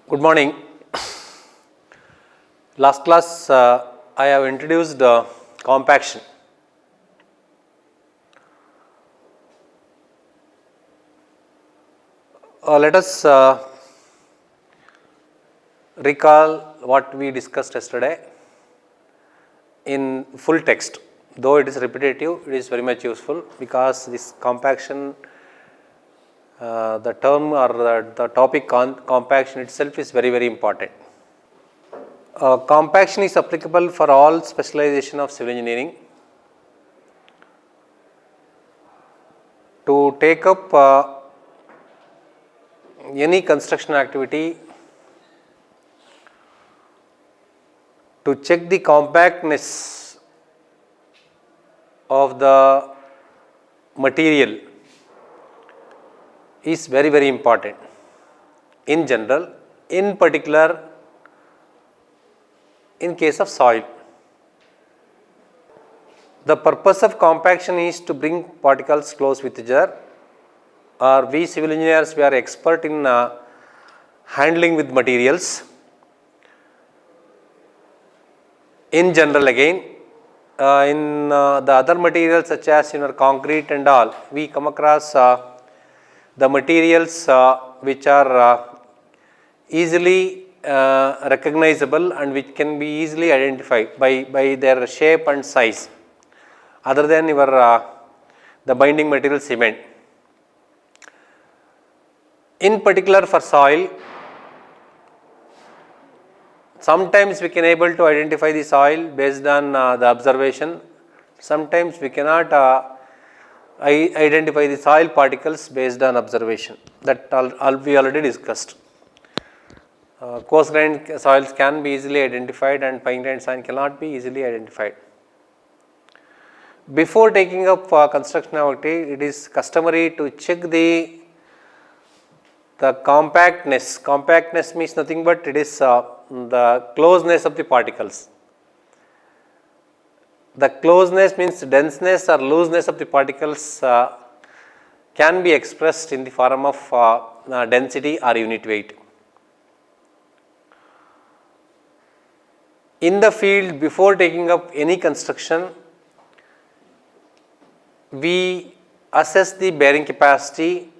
Good morning. Last class I have introduced compaction. Let us recall what we discussed yesterday in full text. Though it is repetitive, it is very much useful because this compaction, the term or the topic compaction itself is very important. Compaction is applicable for all specialization of civil engineering. To take up any construction activity, to check the compactness of the material is very important in general, in particular in case of soil. The purpose of compaction is to bring particles close with each other. We civil engineers, we are expert in handling with materials. In general again, in the other materials such as concrete and all, we come across the materials which are easily recognizable and which can be easily identified by their shape and size, other than your the binding material cement. In particular for soil, sometimes we can able to identify the soil based on the observation. Sometimes we cannot identify the soil particles based on observation. That we already discussed. Coarse grained soils can be easily identified and fine grained soil cannot be easily identified. Before taking up construction activity, it is customary to check the compactness. Compactness means nothing but it is the closeness of the particles. The closeness means denseness or looseness of the particles can be expressed in the form of density or unit weight. In the field, before taking up any construction, we assess the bearing capacity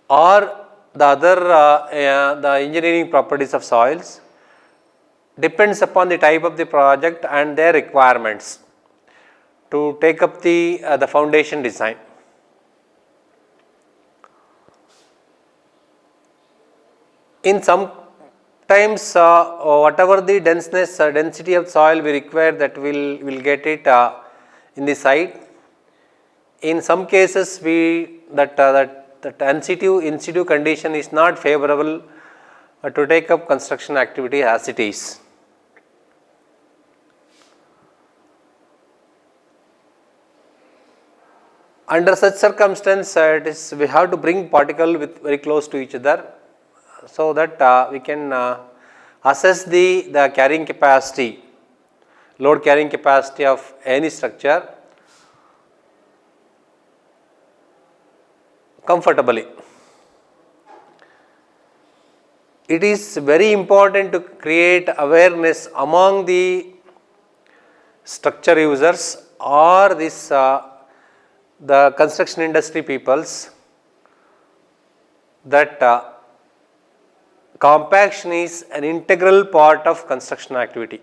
or the other the engineering properties of soils. Depends upon the type of the project and their requirements to take up the foundation design. In some times, whatever the density of soil we require, that will get it in the site. In some cases, that in situ condition is not favorable to take up construction activity as it is. Under such circumstance, we have to bring particle very close to each other, so that we can assess the carrying capacity, load carrying capacity of any structure comfortably. It is very important to create awareness among the structure users or the construction industry peoples that compaction is an integral part of construction activity.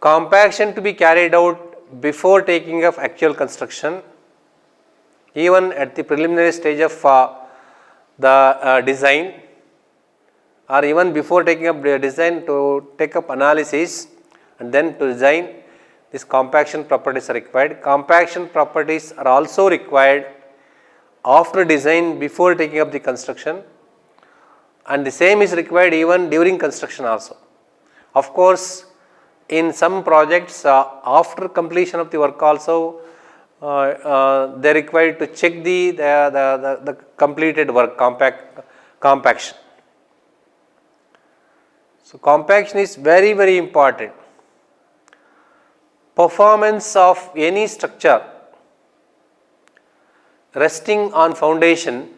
Compaction to be carried out before taking of actual construction, even at the preliminary stage of the design, or even before taking up the design, to take up analysis and then to design, these compaction properties are required. Compaction properties are also required after design, before taking up the construction, and the same is required even during construction also. Of course, in some projects after completion of the work also, they are required to check the completed work, compaction. So compaction is very important. Performance of any structure resting on foundation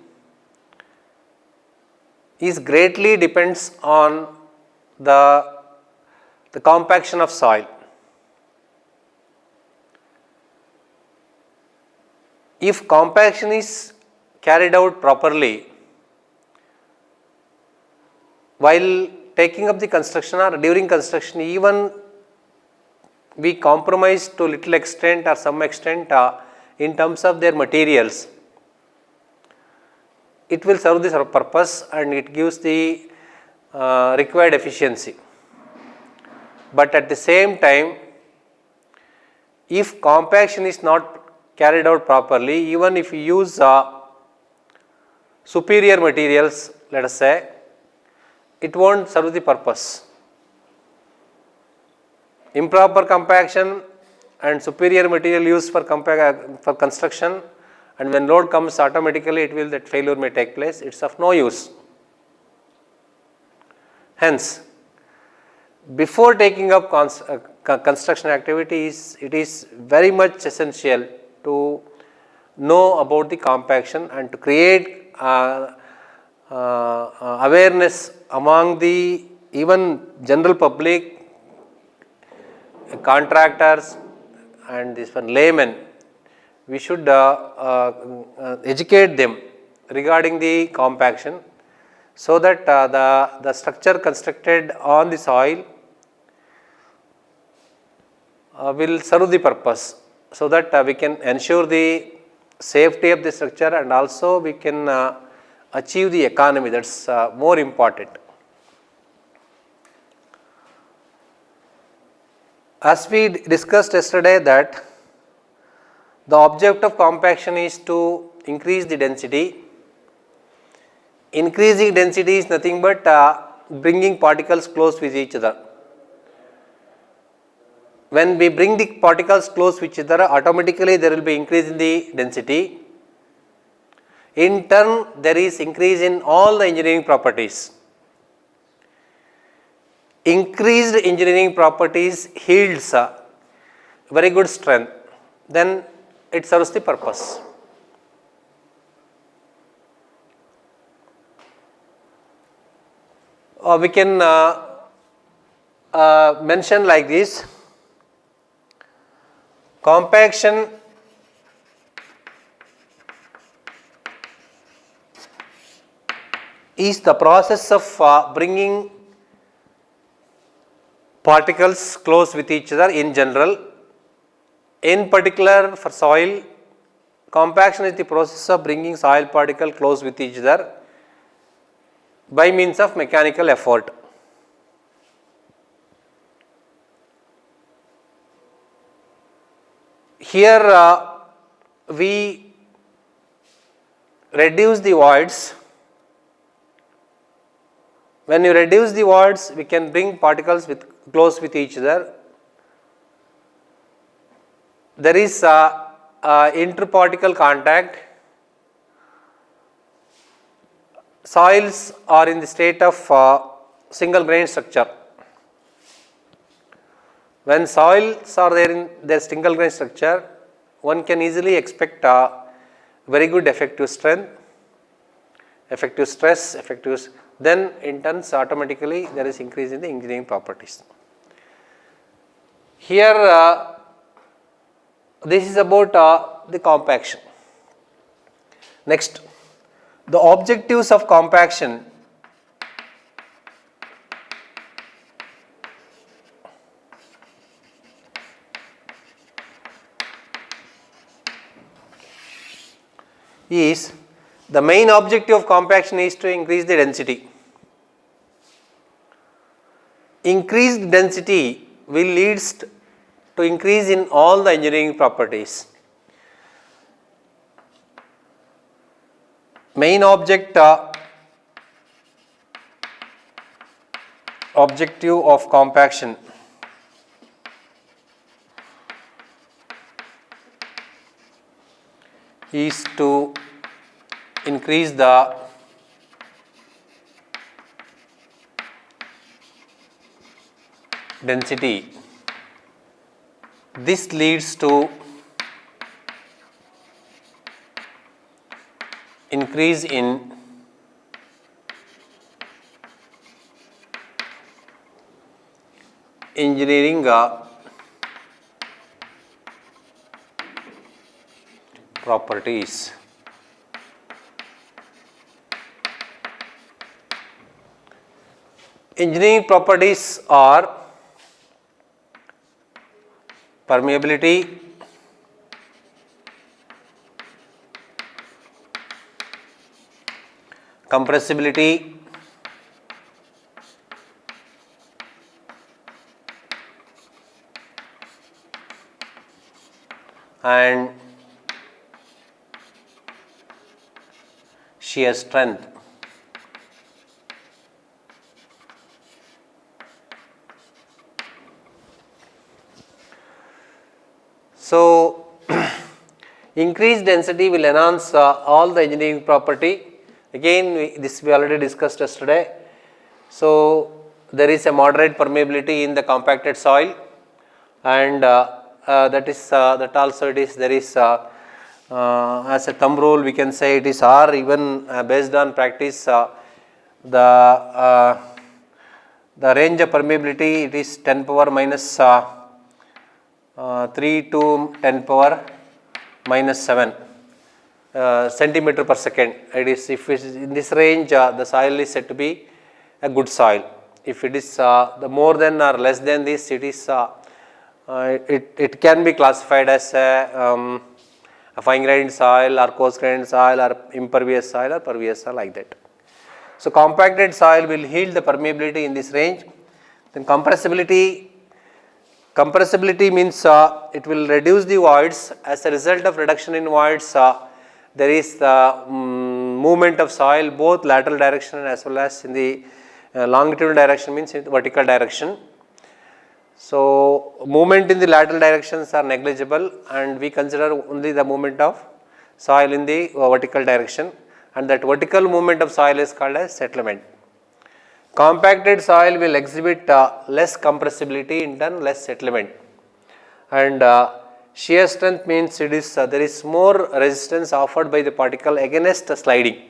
is greatly depends on the compaction of soil. If compaction is carried out properly while taking up the construction or during construction, even we compromise to little extent or some extent in terms of their materials, it will serve this purpose and it gives the required efficiency. But at the same time, if compaction is not carried out properly, even if you use superior materials, let us say, it won't serve the purpose. Improper compaction and superior material used for construction, and when load comes automatically that failure may take place, it's of no use. Hence, before taking up construction activities, it is very much essential to know about the compaction and to create awareness among the even general public, contractors and this one laymen. We should educate them regarding the compaction so that the structure constructed on the soil will serve the purpose, so that we can ensure the safety of the structure and also we can achieve the economy. That's more important. As we discussed yesterday, that the object of compaction is to increase the density. Increasing density is nothing but bringing particles close with each other. When we bring the particles close with each other, automatically there will be increase in the density. In turn, there is increase in all the engineering properties. Increased engineering properties yields very good strength, then it serves the purpose. We can mention like this: compaction is the process of bringing particles close with each other in general. In particular, for soil, compaction is the process of bringing soil particle close with each other by means of mechanical effort. Here we reduce the voids. When you reduce the voids, we can bring particles close with each other. There is interparticle contact. Soils are in the state of single grain structure. When soils are there in their single grain structure, one can easily expect very good effective strength, effective stress, then in turns automatically there is increase in the engineering properties. Here this is about the compaction. Next, the objectives of compaction. Is the main objective of compaction is to increase the density. Increased density will leads to increase in all the engineering properties. Main objective of compaction is to increase the density. This leads to increase in engineering properties. Engineering properties are permeability, compressibility, and shear strength. So, increased density will enhance all the engineering property. Again, this we already discussed yesterday. So, there is a moderate permeability in the compacted soil, and that also it is there is as a thumb rule we can say it is, or even based on practice the range of permeability it is 10 power minus 3 to 10 power minus 7 centimeter per second. It is, if it is in this range, the soil is said to be a good soil. If it is the more than or less than this, it is it can be classified as a fine grained soil or coarse grained soil or impervious soil or pervious soil, like that. So, compacted soil will yield the permeability in this range. Then compressibility means it will reduce the voids. As a result of reduction in voids, there is the movement of soil both lateral direction as well as in the longitudinal direction, means in the vertical direction. So, movement in the lateral directions are negligible, and we consider only the movement of soil in the vertical direction, and that vertical movement of soil is called as settlement. Compacted soil will exhibit less compressibility, in turn less settlement, and shear strength means it is there is more resistance offered by the particle against sliding.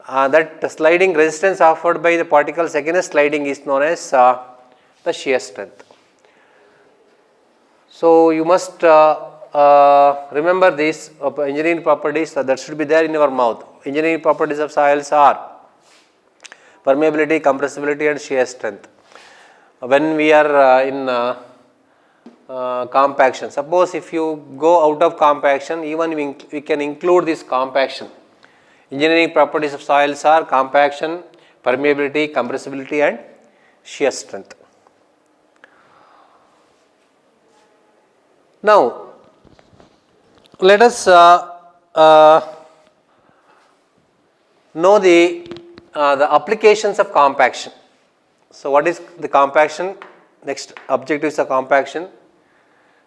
That sliding resistance offered by the particles against sliding is known as the shear strength. So, you must remember these engineering properties that should be there in your mouth. Engineering properties of soils are permeability, compressibility and shear strength. When we are in compaction, suppose if you go out of compaction, even we can include this compaction. Engineering properties of soils are compaction, permeability, compressibility and shear strength. Now, let us know the applications of compaction. So, what is the compaction? Next, objectives of compaction.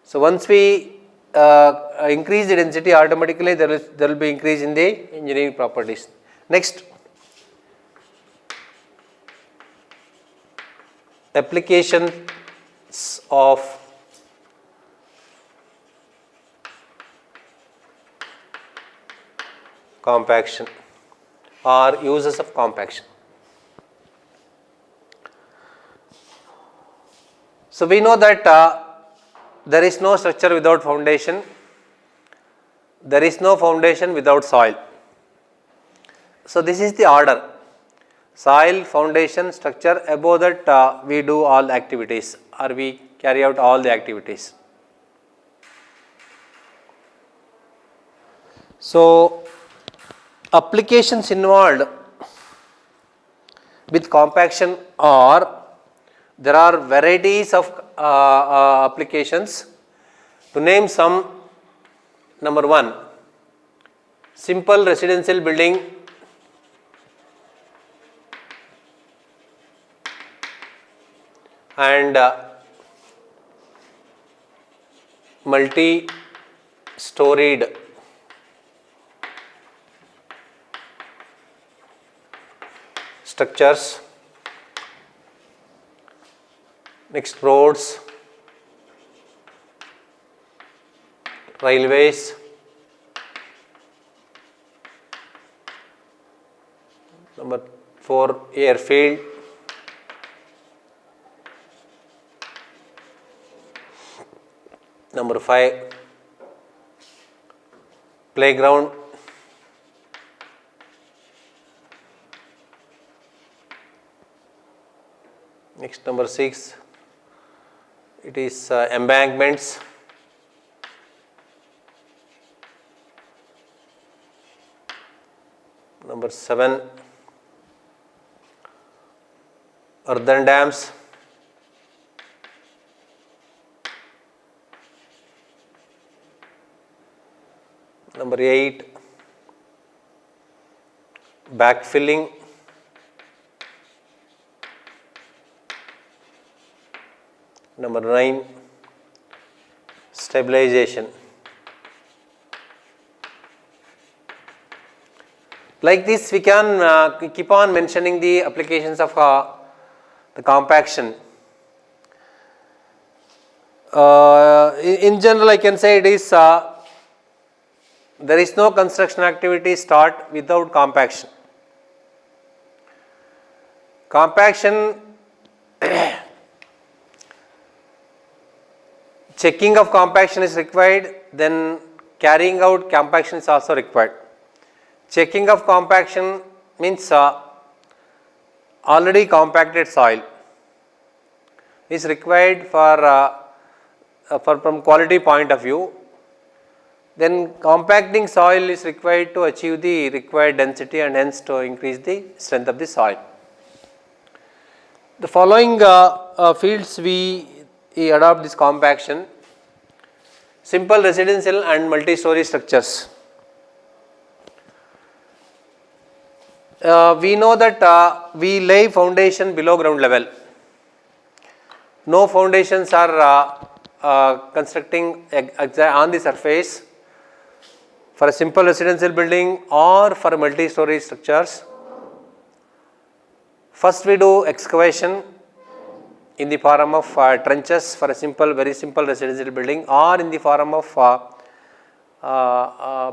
So, once we increase the density, automatically there will be increase in the engineering properties. Next, applications of compaction or uses of compaction. So, we know that there is no structure without foundation, there is no foundation without soil. So, this is the order: soil, foundation, structure. Above that we do all activities, or we carry out all the activities. So, applications involved with compaction are, there are varieties of applications. To name some, number 1, simple residential building, and multi-storied structures. Next, roads, railways, 4 airfield, number 5 playground, next number 6 it is embankments, number 7 earthen dams, number 8 backfilling, number 9 stabilization. Like this we can keep on mentioning the applications of the compaction. In general I can say it is there is no construction activity start without compaction. Compaction checking of compaction is required, then carrying out compaction is also required. Checking of compaction means already compacted soil is required for from quality point of view. Then compacting soil is required to achieve the required density and hence to increase the strength of the soil. The following fields we adopt this compaction: simple residential and multi-story structures. We know that we lay foundation below ground level. No foundations are constructing on the surface for a simple residential building or for multi-story structures. First we do excavation in the form of trenches for a simple, very simple residential building, or in the form of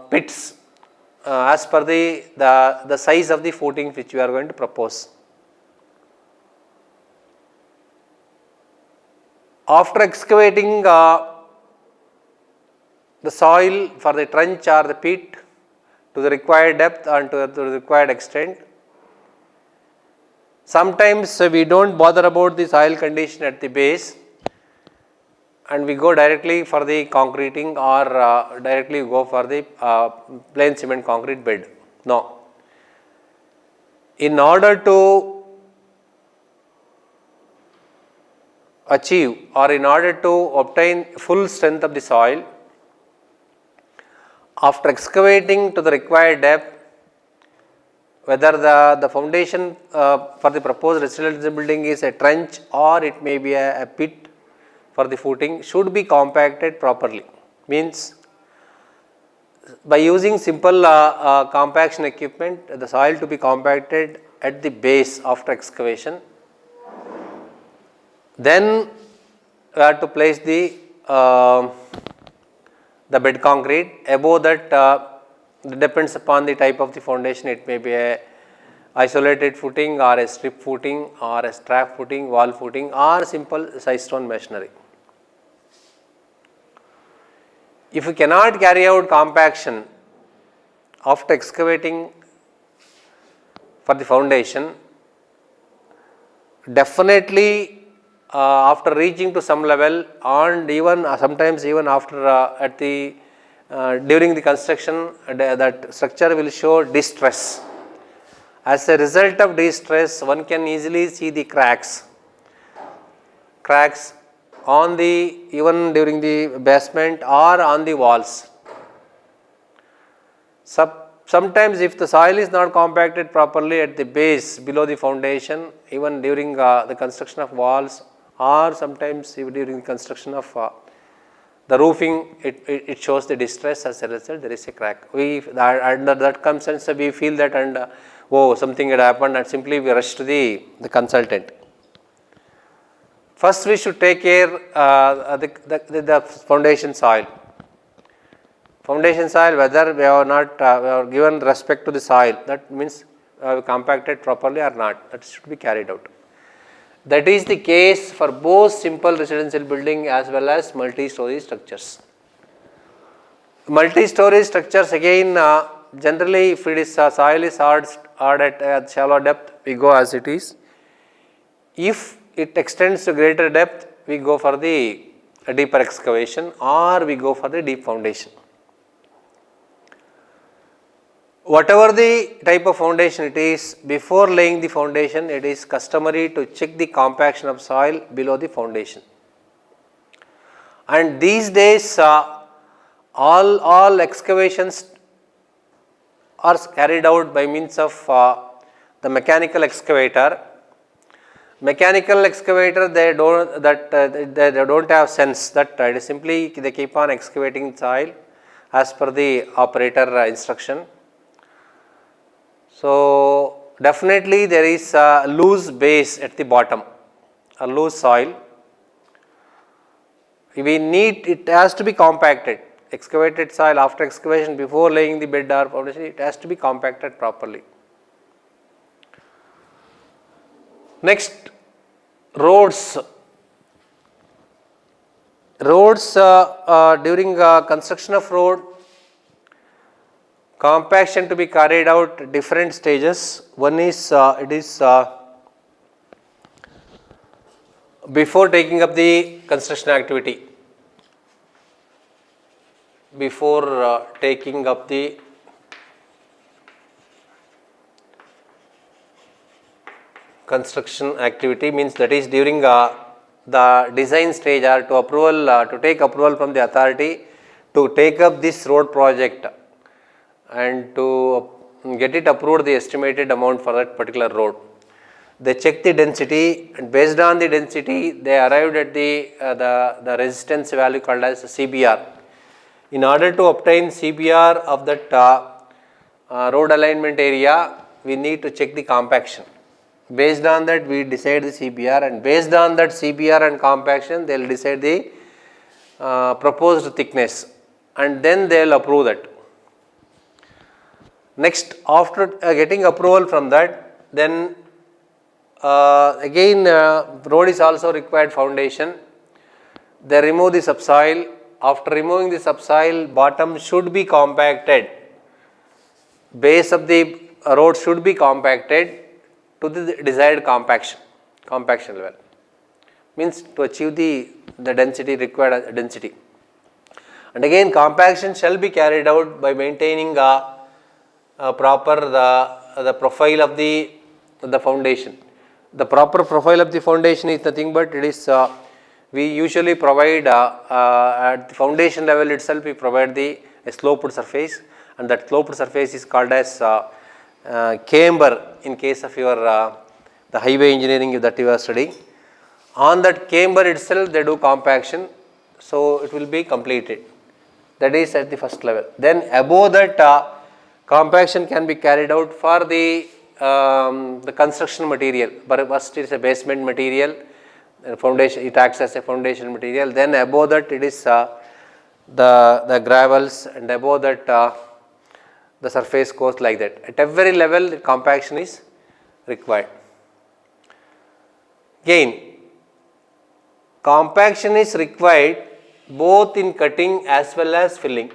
pits as per the size of the footing which we are going to propose. After excavating the soil for the trench or the pit to the required depth and to the required extent, sometimes we don't bother about the soil condition at the base and we go directly for the concreting or directly go for the plain cement concrete bed. No. In order to achieve or in order to obtain full strength of the soil, after excavating to the required depth, whether the foundation for the proposed residential building is a trench or it may be a pit for the footing, should be compacted properly. Means by using simple compaction equipment, the soil to be compacted at the base after excavation. Then we have to place the bed concrete. Above that depends upon the type of the foundation. It may be a isolated footing or a strip footing or a strap footing, wall footing, or simple size stone masonry. If you cannot carry out compaction after excavating for the foundation, definitely after reaching to some level and even sometimes even after during the construction, that structure will show distress. As a result of distress, one can easily see the cracks on the even during the basement or on the walls. Sometimes if the soil is not compacted properly at the base below the foundation, even during the construction of walls or sometimes even during the construction of the roofing, it shows the distress. As a result, there is a crack. Under that comes and we feel that and oh, something had happened and simply we rush to the consultant. First we should take care the foundation soil. Foundation soil, whether we have not we have given respect to the soil, that means compacted properly or not. That should be carried out. That is the case for both simple residential building as well as multi-story structures. Multi-story structures again, generally if it is soil is hard at shallow depth, we go as it is. If it extends to greater depth, we go for the deeper excavation or we go for the deep foundation. Whatever the type of foundation it is, before laying the foundation, it is customary to check the compaction of soil below the foundation. And these days, all excavations are carried out by means of the mechanical excavator. Mechanical excavator, they don't have sense that it is simply they keep on excavating soil as per the operator instruction. So definitely there is a loose base at the bottom, a loose soil. It has to be compacted. Excavated soil after excavation, before laying the bed or foundation, it has to be compacted properly. Next, roads. Roads, during construction of road, compaction to be carried out at different stages. One is before taking up the construction activity. Before taking up the construction activity, means that is during the design stage or to approval, to take approval from the authority to take up this road project and to get it approved, the estimated amount for that particular road. They check the density, and based on the density they arrived at the resistance value called as CBR. In order to obtain CBR of that road alignment area, we need to check the compaction. Based on that we decide the CBR, and based on that CBR and compaction they will decide the proposed thickness, and then they will approve that. Next, after getting approval from that, then again road is also required foundation. They remove the subsoil. After removing the subsoil, bottom should be compacted. Base of the road should be compacted to the desired compaction level. Means to achieve the density, required density. And again, compaction shall be carried out by maintaining proper the profile of the foundation. The proper profile of the foundation is nothing but it is we usually provide at the foundation level itself we provide a sloped surface, and that sloped surface is called as camber in case of your the highway engineering that you are studying. On that camber itself they do compaction, so it will be completed. That is at the first level. Then above that compaction can be carried out for the construction material. But first it is a basement material, foundation, it acts as a foundation material. Then above that it is the gravels, and above that the surface goes like that. At every level the compaction is required. Again, compaction is required both in cutting as well as filling.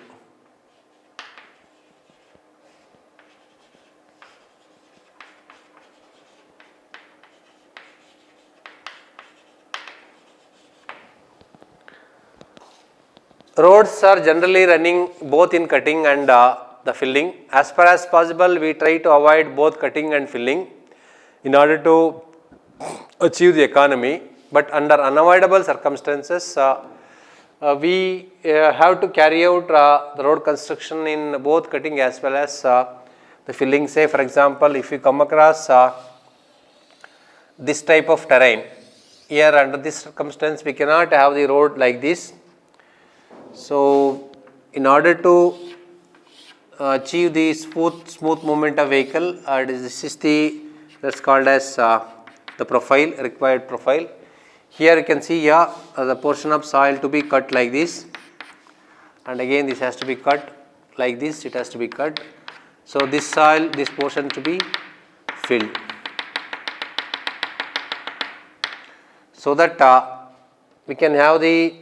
Roads are generally running both in cutting and the filling. As far as possible, we try to avoid both cutting and filling in order to achieve the economy. But under unavoidable circumstances, we have to carry out the road construction in both cutting as well as the filling. Say for example, if you come across this type of terrain, here under this circumstance we cannot have the road like this. So in order to achieve the smooth movement of vehicle, this is that's called as the profile, required profile. Here you can see the portion of soil to be cut like this, and again this has to be cut like this, it has to be cut. So this soil, this portion to be filled, so that we can have the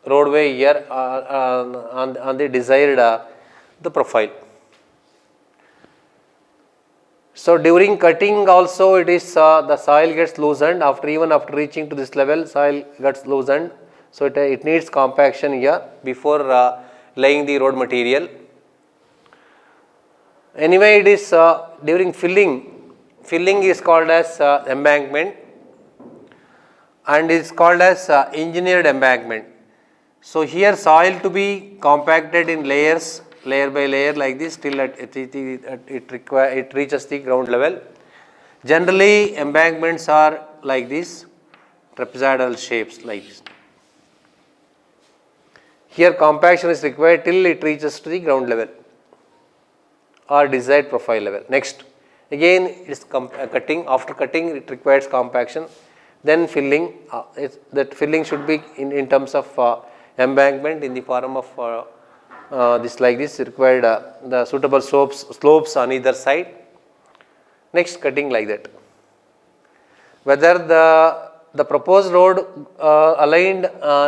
roadway here on the desired the profile. So during cutting also it is the soil gets loosened even after reaching to this level, soil gets loosened. So it needs compaction here before laying the road material. Anyway, it is during filling is called as embankment, and is called as engineered embankment. So here soil to be compacted in layers, layer by layer like this till it reaches the ground level. Generally embankments are like this, trapezoidal shapes like this. Here compaction is required till it reaches to the ground level or desired profile level. Next, again it is cutting. After cutting it requires compaction, then filling. That filling should be in terms of embankment in the form of this like this, required the suitable slopes on either side. Next, cutting like that. Whether the proposed road aligned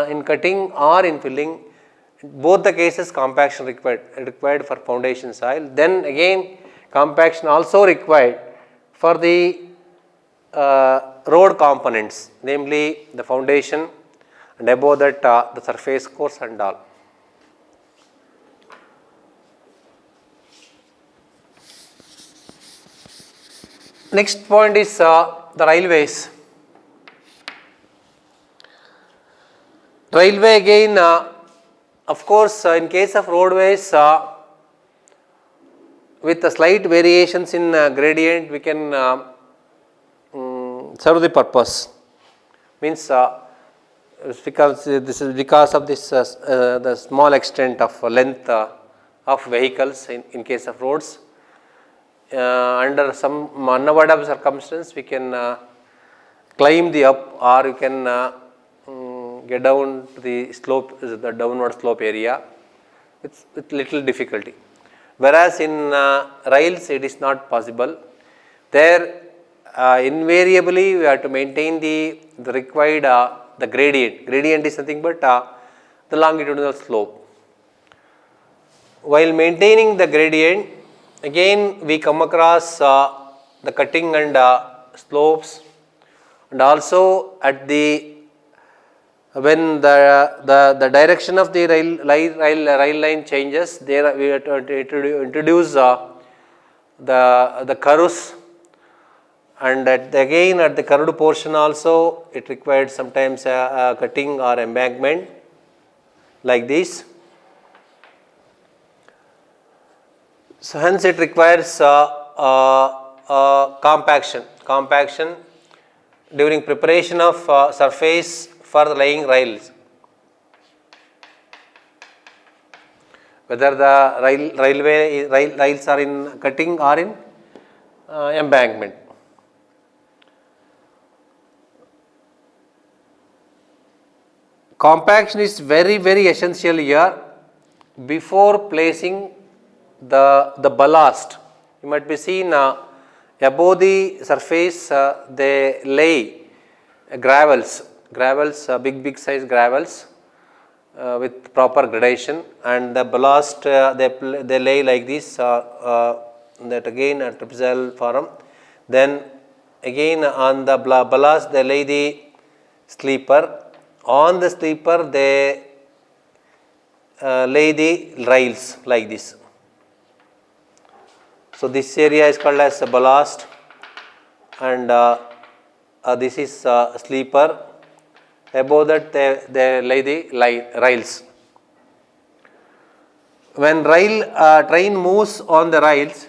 in cutting or in filling, both the cases compaction required for foundation soil. Then again compaction also required for the road components, namely the foundation, and above that the surface course and all. Next point is the railways. Railway again, of course, in case of roadways, with the slight variations in gradient, we can serve the purpose. Means because this is because of this the small extent of length of vehicles in case of roads. Under some unavoidable circumstance, we can climb the up, or you can get down to the slope, the downward slope area with little difficulty. Whereas in rails it is not possible. There invariably we have to maintain the required the gradient. Gradient is nothing but the longitudinal slope. While maintaining the gradient, again we come across the cutting and slopes, and also at the when the direction of the rail line changes, there we have to introduce the curves, and again at the curved portion also it required sometimes cutting or embankment like this. So hence it requires compaction during preparation of surface for laying rails. Whether the rails are in cutting or in embankment. Compaction is very essential here before placing the ballast. You might be seen above the surface they lay gravels, big size gravels with proper gradation, and the ballast they lay like this, that again a trapezoidal form. Then again on the ballast they lay the sleeper. On the sleeper they lay the rails like this. So this area is called as ballast, and this is sleeper. Above that they lay the rails. When train moves on the rails,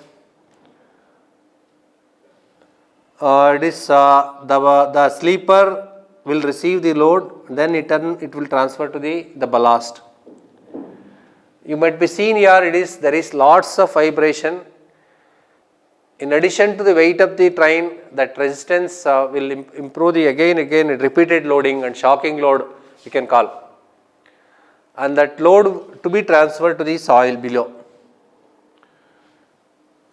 it is the sleeper will receive the load, then it will transfer to the ballast. You might be seen here there is lots of vibration. In addition to the weight of the train, that resistance will improve the again repeated loading and shocking load we can call, and that load to be transferred to the soil below.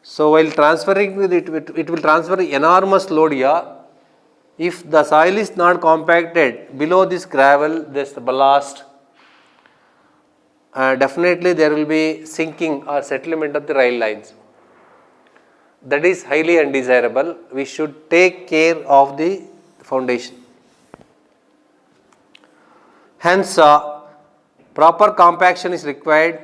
So while transferring it will transfer enormous load here. If the soil is not compacted below this gravel, this ballast, definitely there will be sinking or settlement of the rail lines. That is highly undesirable. We should take care of the foundation. Hence, proper compaction is required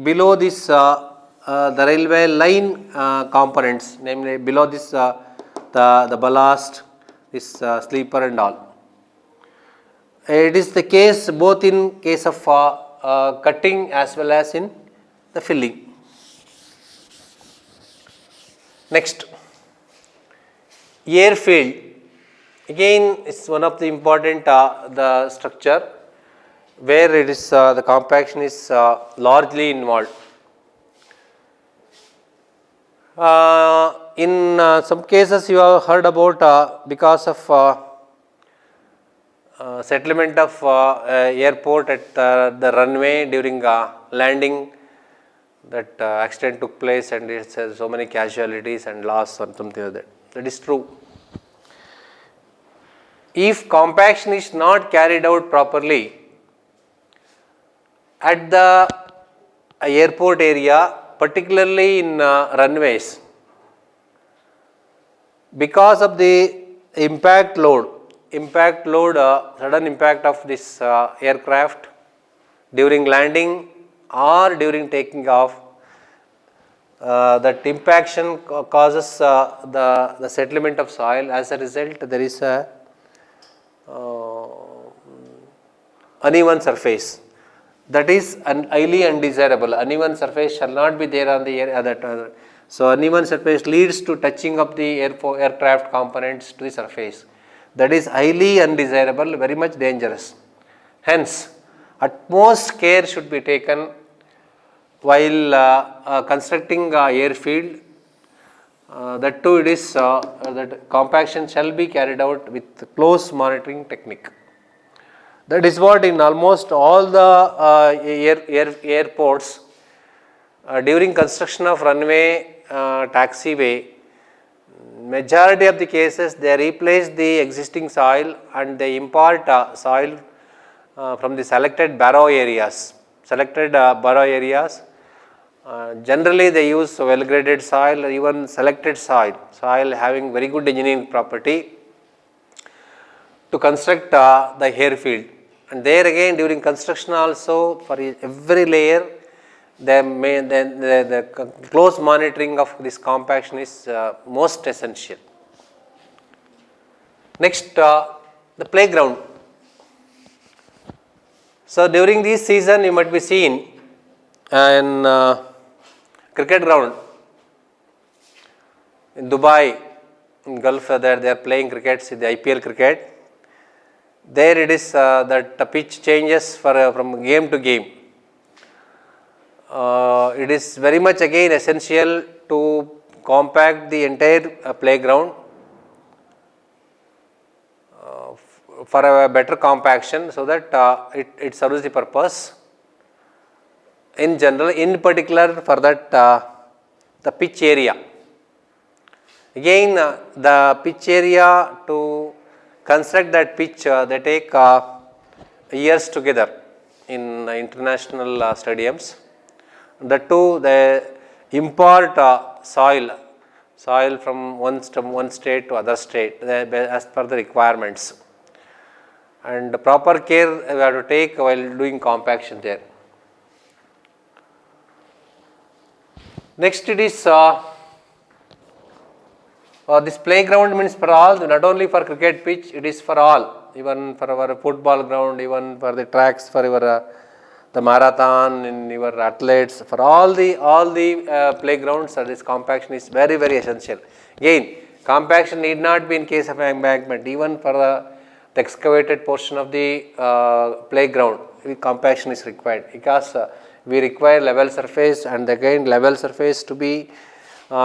below this the railway line components, namely below this the ballast, this sleeper and all. It is the case both in case of cutting as well as in the filling. Next, airfield. Again, it's one of the important the structure where it is the compaction is largely involved. In some cases you have heard about because of settlement of airport at the runway during landing, that accident took place and it has so many casualties and loss or something like that. That is true. If compaction is not carried out properly at the airport area, particularly in runways, because of the impact load, sudden impact of this aircraft during landing or during taking off, that impaction causes the settlement of soil. As a result, there is a uneven surface. That is highly undesirable. Uneven surface shall not be there on the air. So uneven surface leads to touching of the aircraft components to the surface. That is highly undesirable, very much dangerous. Hence, utmost care should be taken while constructing airfield. That too, it is that compaction shall be carried out with close monitoring technique. That is what in almost all the airports during construction of runway, taxiway, majority of the cases they replace the existing soil and they impart soil from the selected barrow areas. Generally they use well graded soil or even selected soil having very good engineering property to construct the airfield. And there again during construction also, for every layer the close monitoring of this compaction is most essential. Next, the playground. So during this season you might be seen in cricket ground in Dubai, in Gulf, there they are playing cricket, the IPL cricket. There it is that the pitch changes from game to game. It is very much again essential to compact the entire playground for a better compaction, so that it serves the purpose. In general, in particular for that the pitch area. Again the pitch area, to construct that pitch they take years together in international stadiums. The two, they import soil from one state to other state as per the requirements, and proper care we have to take while doing compaction there. Next, it is this playground means for all, not only for cricket pitch, it is for all, even for our football ground, even for the tracks, for your the marathon, in your athletes, for all the playgrounds, this compaction is very, very essential. Again, compaction need not be in case of embankment, even for the excavated portion of the playground, compaction is required, because we require level surface, and again level surface to be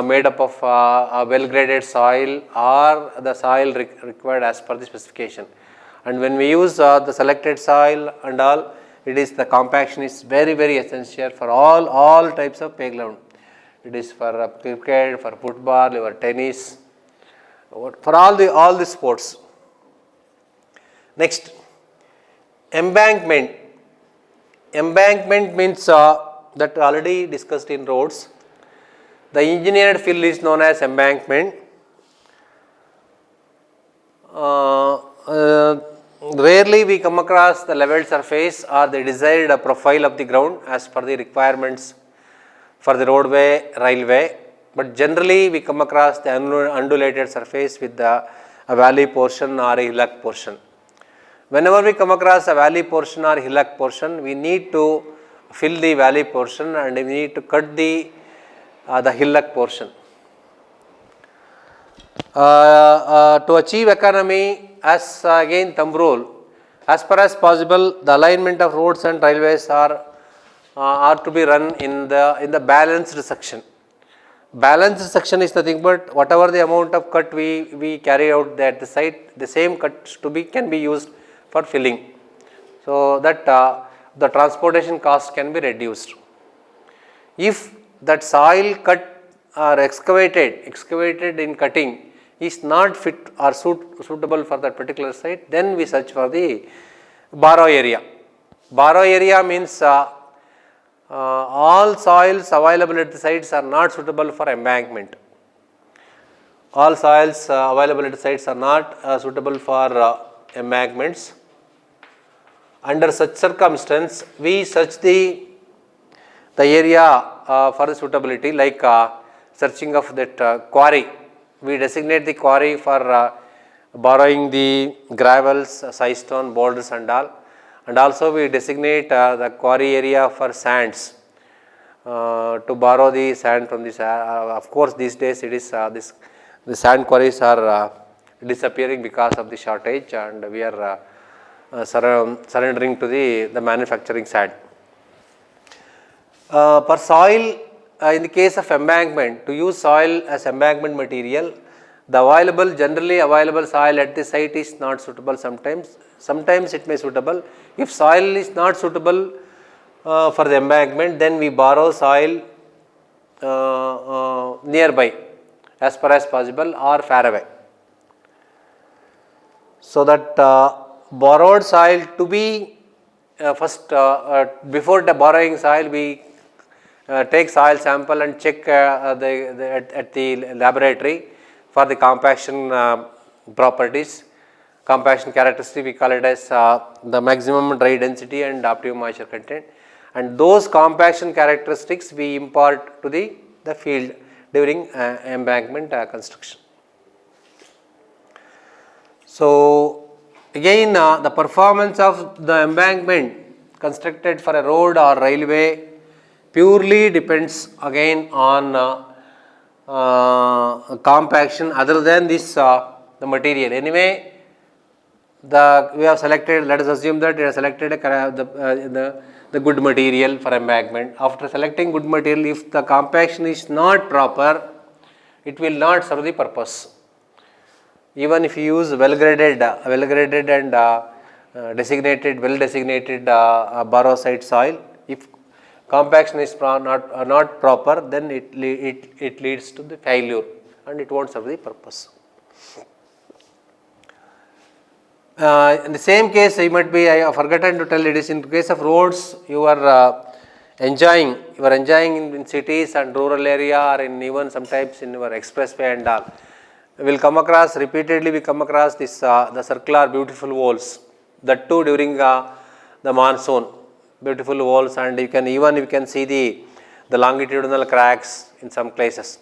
made up of a well graded soil or the soil required as per the specification. And when we use the selected soil and all, it is the compaction is very, very essential for all types of playground. it is for cricket, for football, or tennis, for all the sports. Next, embankment. Embankment means that already discussed in roads. The engineered fill is known as embankment. Rarely we come across the level surface or the desired profile of the ground as per the requirements for the roadway, railway, but generally we come across the undulated surface with a valley portion or a hillock portion. Whenever we come across a valley portion or hillock portion, we need to fill the valley portion and we need to cut the hillock portion. To achieve economy, as again thumb rule, as far as possible, the alignment of roads and railways are to be run in the balanced section. Balanced section is nothing but whatever the amount of cut we carry out at the site, the same cut can be used for filling, so that the transportation cost can be reduced. If that soil cut or excavated in cutting is not fit or suitable for that particular site, then we search for the borrow area. Borrow area means all soils available at the sites are not suitable for embankment. All soils available at the sites are not suitable for embankments. Under such circumstance, we search the area for the suitability, like searching of that quarry. We designate the quarry for borrowing the gravels, size stone, boulders and all. And also we designate the quarry area for sands, to borrow the sand from this. Of course, these days it is the sand quarries are disappearing because of the shortage, and we are surrendering to the manufacturing side. For soil, in the case of embankment, to use soil as embankment material, the generally available soil at the site is not suitable sometimes. Sometimes it may suitable. If soil is not suitable for the embankment, then we borrow soil nearby as far as possible or far away. So that borrowed soil to be first, before the borrowing soil, we take soil sample and check at the laboratory for the compaction properties, compaction characteristic. We call it as the maximum dry density and optimum moisture content, and those compaction characteristics we impart to the field during embankment construction. So again, the performance of the embankment constructed for a road or railway purely depends again on compaction other than this the material. Anyway, we have selected, let us assume that we have selected the good material for embankment. After selecting good material, if the compaction is not proper, it will not serve the purpose. Even if you use well graded and well designated borrow site soil, if compaction is not proper, then it leads to the failure and it won't serve the purpose. In the same case, I have forgotten to tell, it is in case of roads, you are enjoying in cities and rural area, or in even sometimes in your expressway and all. We come across this the circular beautiful walls, that too during the monsoon, beautiful walls, and you can see the longitudinal cracks in some places.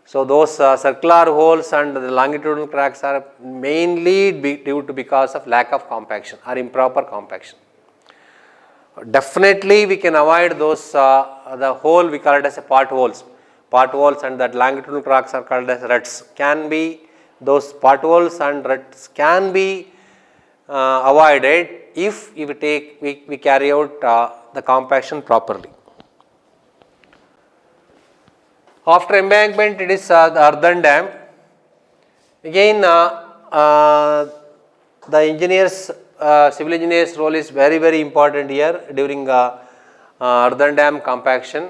So those circular holes and the longitudinal cracks are mainly because of lack of compaction or improper compaction. Definitely we can avoid those, the hole we call it as a potholes, and that longitudinal cracks are called as ruts. Those potholes and ruts can be avoided if we carry out the compaction properly. After embankment, it is the earthen dam. Again, the civil engineers role is very important here during earthen dam compaction.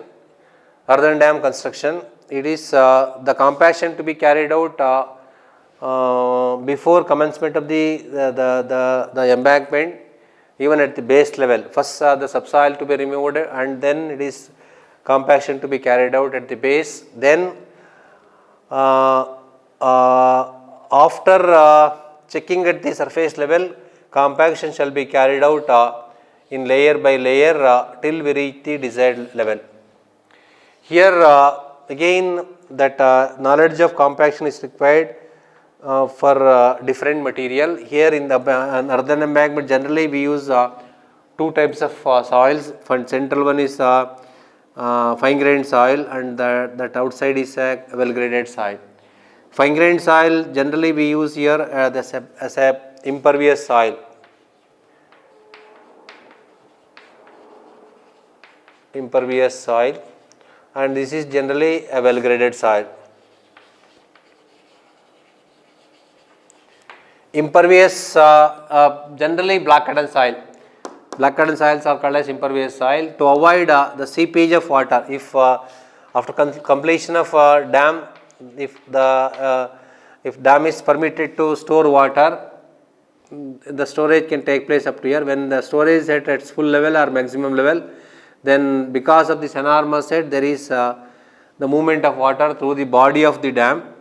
earthen dam construction, it is the compaction to be carried out before commencement of the embankment, even at the base level. First the subsoil to be removed, and then it is compaction to be carried out at the base. Then after checking at the surface level, compaction shall be carried out in layer by layer till we reach the desired level. Here again that knowledge of compaction is required for different material. Here in the earthen embankment, generally we use two types of soils. Central one is fine grained soil, and that outside is a well graded soil. Fine grained soil generally we use here as a impervious soil. Impervious soil, and this is generally a well graded soil. Impervious generally black cotton soil. Black cotton soils are called as impervious soil to avoid the seepage of water. If after completion of dam, if dam is permitted to store water, the storage can take place up to here. When the storage is at its full level or maximum level, then because of this enormous head, there is the movement of water through the body of the dam.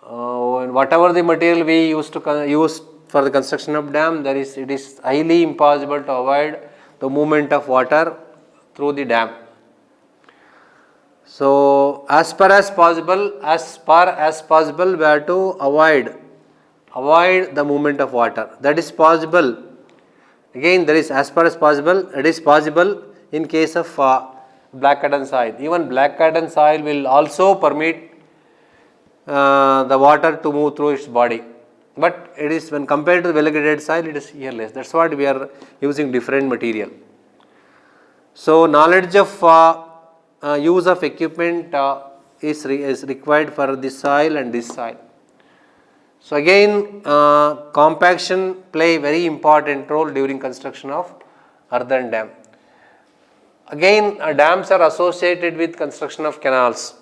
And whatever the material we used to use for the construction of dam, it is highly impossible to avoid the movement of water through the dam. So as far as possible, we have to avoid the movement of water. That is possible. Again, there is as far as possible. It is possible in case of black cotton soil. Even black cotton soil will also permit the water to move through its body. But it is, when compared to the well graded soil, it is here less. That's what we are using different material. So knowledge of use of equipment is required for this soil and this soil. So again, compaction play very important role during construction of earthen dam. Again, dams are associated with construction of canals.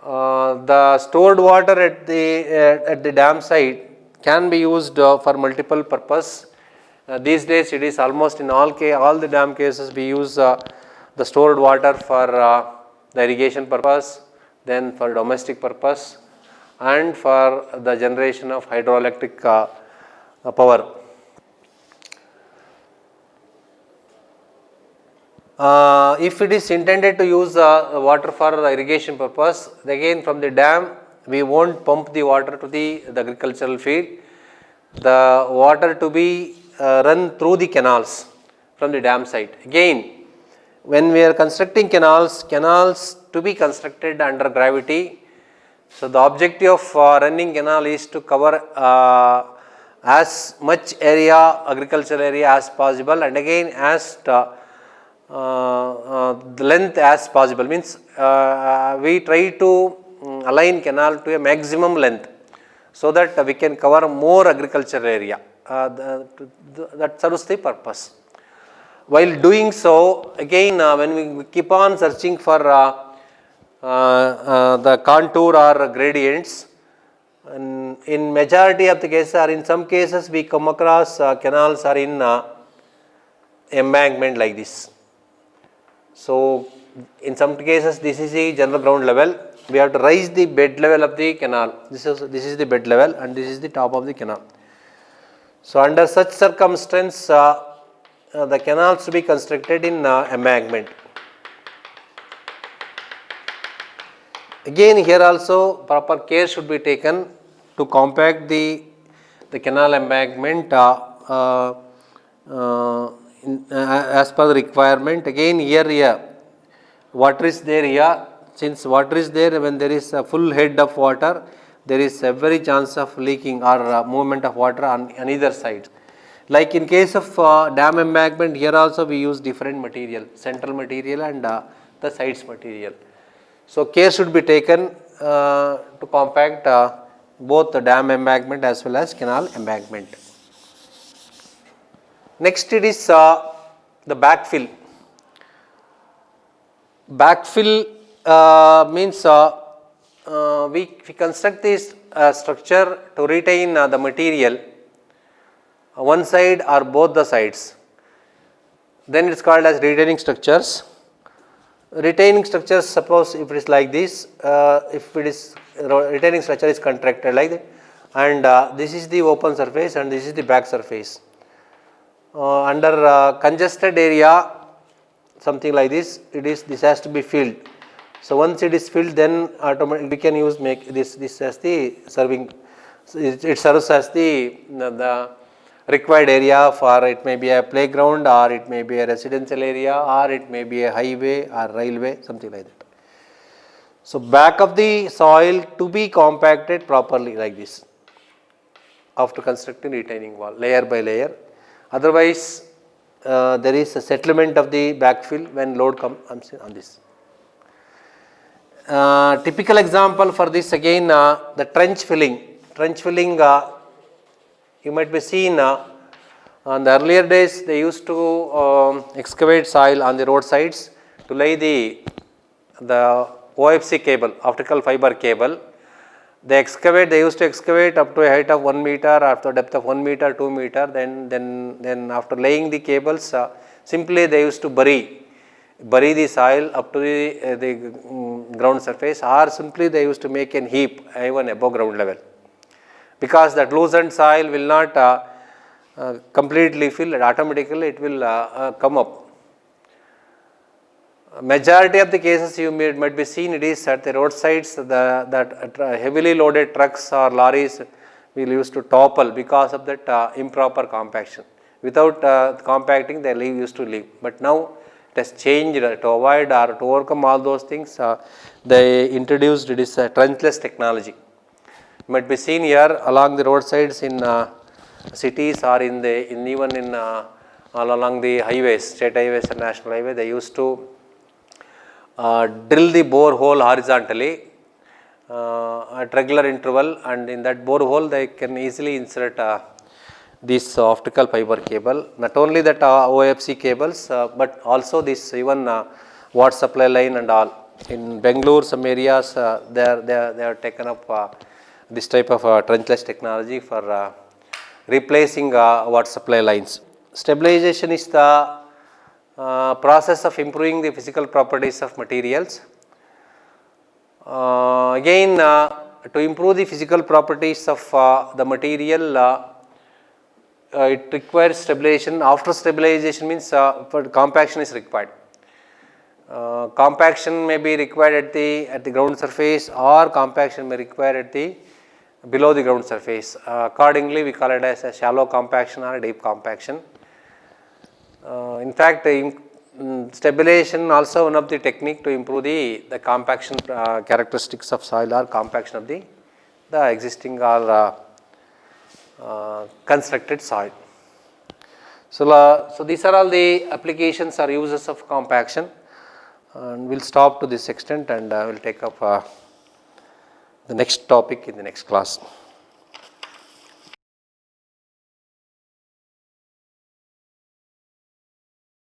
The stored water at the dam site can be used for multiple purpose. These days, it is almost in all the dam cases we use the stored water for the irrigation purpose, then for domestic purpose, and for the generation of hydroelectric power. If it is intended to use water for irrigation purpose, again from the dam we won't pump the water to the agricultural field. The water to be run through the canals from the dam site. Again, when we are constructing canals to be constructed under gravity. So the objective of running canal is to cover as much area, agricultural area as possible, and again as the length as possible. Means we try to align canal to a maximum length so that we can cover more agricultural area. That serves the purpose. While doing so, again when we keep on searching for the contour or gradients, and in majority of the cases or in some cases we come across canals are in embankment like this. So in some cases this is the general ground level. We have to raise the bed level of the canal. This is the bed level and this is the top of the canal. So under such circumstance, the canals to be constructed in embankment. Again here also proper care should be taken to compact the canal embankment as per the requirement. Again here water is there here. Since water is there, when there is a full head of water, there is every chance of leaking or movement of water on either side. Like in case of dam embankment, here also we use different material, central material and the sides material. So care should be taken to compact both the dam embankment as well as canal embankment. Next it is the backfill. backfill means we construct this structure to retain the material one side or both the sides, then it is called as retaining structures. Retaining structures, suppose if it is like this, if it is retaining structure is contracted like that, and this is the open surface and this is the back surface. Under congested area, something like this, this has to be filled. So once it is filled, then automatically we can make this as the serving. So it serves as the required area for, it may be a playground or it may be a residential area or it may be a highway or railway, something like that. So back of the soil to be compacted properly like this after constructing retaining wall layer by layer. Otherwise there is a settlement of the backfill when load comes on this. Typical example for this again, the trench filling. Trench filling, you might be seen on the earlier days they used to excavate soil on the roadsides to lay the OFC cable, optical fiber cable. They used to excavate up to a height of 1 meter, after depth of 1 meter, 2 meter, then after laying the cables, simply they used to bury the soil up to the ground surface, or simply they used to make an heap even above ground level, because that loosened soil will not completely fill, automatically it will come up. Majority of the cases you might be seen, it is at the roadsides that heavily loaded trucks or lorries will used to topple because of that improper compaction. Without compacting, they used to leave. But now it has changed to avoid or to overcome all those things. They introduced this trenchless technology. You might be seen here along the roadsides in cities or even in all along the highways, state highways and national highway. They used to drill the borehole horizontally at regular interval, and in that borehole they can easily insert this optical fiber cable. Not only that OFC cables, but also this even water supply line and all. In Bangalore, some areas they are taken up this type of trenchless technology for replacing water supply lines. Stabilization is the process of improving the physical properties of materials. Again, to improve the physical properties of the material, it requires stabilization. After stabilization means for compaction is required. Compaction may be required at the ground surface, or compaction may require at the below the ground surface. Accordingly, we call it as a shallow compaction or a deep compaction. In fact, stabilization also one of the technique to improve the compaction characteristics of soil or compaction of the existing or constructed soil. So these are all the applications or uses of compaction, and we will stop to this extent, and we will take up the next topic in the next class.